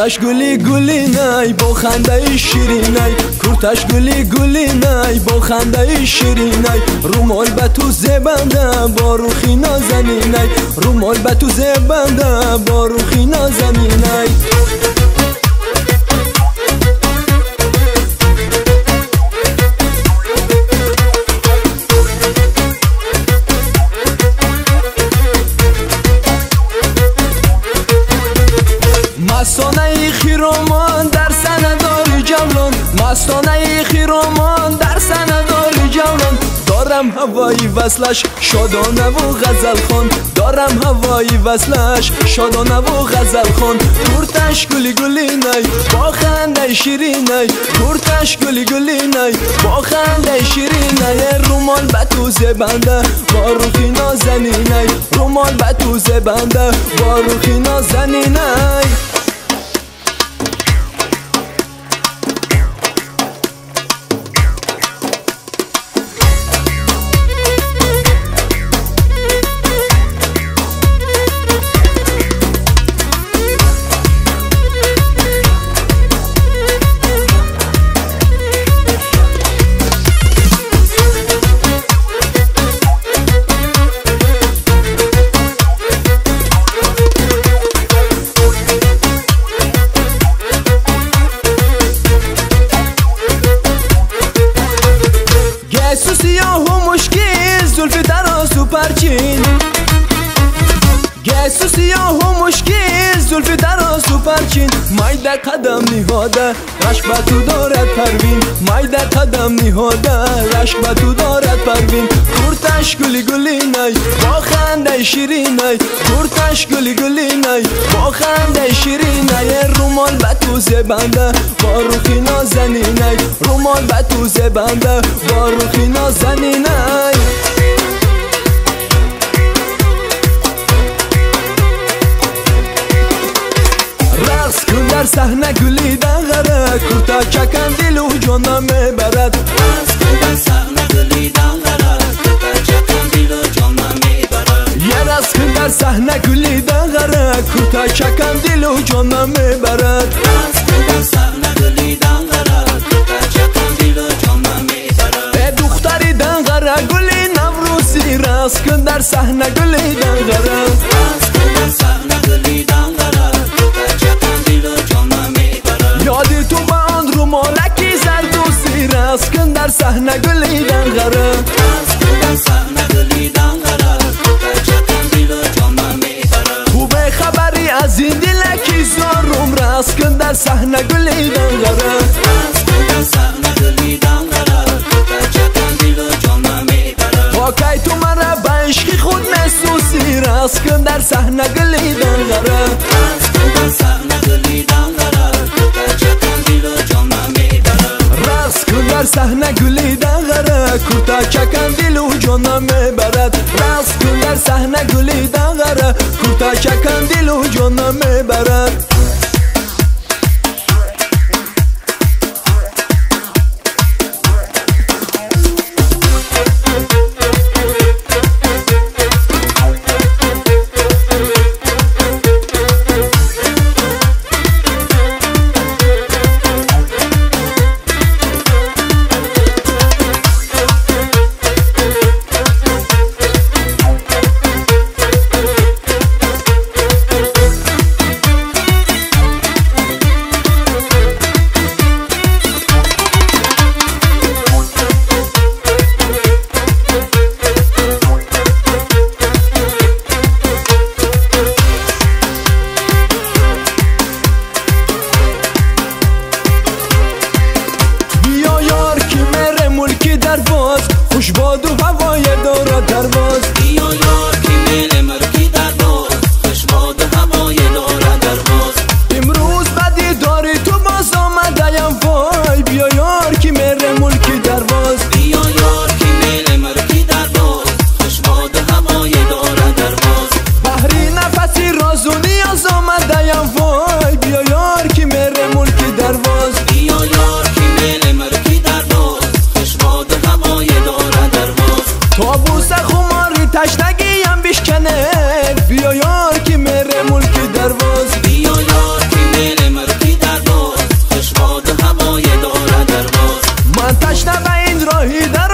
کورتش گلی گلی نای با خنده شیرینای، کورتش گلی گلی نای با خنده شیرینای، رومال به تو زبنده با روخی نازنینای، رومال به تو زبنده با روخی نازنینای. مستانه خیرامان در سندار جولان، مستانه خیرامان در سندار جولان، دارم هوای وصلش شادانه و غزل خان، دارم هوای وصلش شادانه و غزل خان. کورتش گلی گلی نای با خنده شیرینای، کورتش گلی گلی نای با خنده شیرینای، رومال به تو زبنده با روخی نازنینای، رومال به تو زبنده با روخی نازنینای. سیاه و مشکل زلف دراز و پرچین، گسو سیاه و مشکل زلف دراز و پرچین، مایده قدم نهاده رشک به تو دارد پروین، مایده قدم نهاده رشک به تو دارد پروین. کورتش گلی گلی نای با خنده شیرینای، کورتش گلی گلی نای با خنده شیرینای، رومال به تو زبنده با روخی نازنینای، رومال به تو زبنده با روخی نازنینای. رقص کن در صحنه گلی دنغره، کورتا چکن دل و جانم میبرد، رقص کن در صحنه گلی دنغره، کورتا چکن دل و جانم میبرد، یه رقص کن در صحنه گلی دنغره، کورتا چکن دل و جانم میبرد، رقص کن در صحنه گلی دنغره، کورتا چکن دل و جانم میبرد. ای دختری دنغره گلی نوروزی، رقص کن در صحنه گلی دنغره، رقص کن در صحنه گلی دنغره، کورتا چکن دل و جانم میبرد. یادی تو با آن رومالکی زردوسی، رقص کن در صحنه گلی دنغره، رقص کن در صحنه گلی دنغره، کورتا چکن دل و جانم میبرد. تو به خبری از این دلکی زارم، رقص کن در صحنه گلی دنغره، رقص کن در صحنه گلی دنغره، کورتا چکن دل و جانم میبرد. با کی تو مرا به عشقی خود محسوسی، رقص کن در صحنه گلی دنغره، رقص کن در صحنه گلی دنغره، کورتا چکن دل و جانم میبرد. رقص کن در صحنه گلی دنغره، کورتا چکن دل و جانم میبرد، رقص کن در صحنه گلی دنغره، کورتا چکن دل و جانم میبرد. خوش باد و هوای دارد درواز، بیا یار که میل مرکی در باز، خوش باد و هوای دارد درواز. امروز بدی داری تو باز آمده‌ام وای، بیا یار که میل ملکی درواز، بیا یار که میل مرکی در باز، خوش باد و هوای دارد درواز. بحری نفسی راز و نیاز آمده‌ام وای، بیا یار که میل ملکی درواز، بیا یار که میل مرکی در باز، خوش باد و هوای دارد درواز. طاووس خماری تشنگیم بشکنه، بیا یار که میره ملک درواز، بیا یار که میل مرکی بشنو این راهی در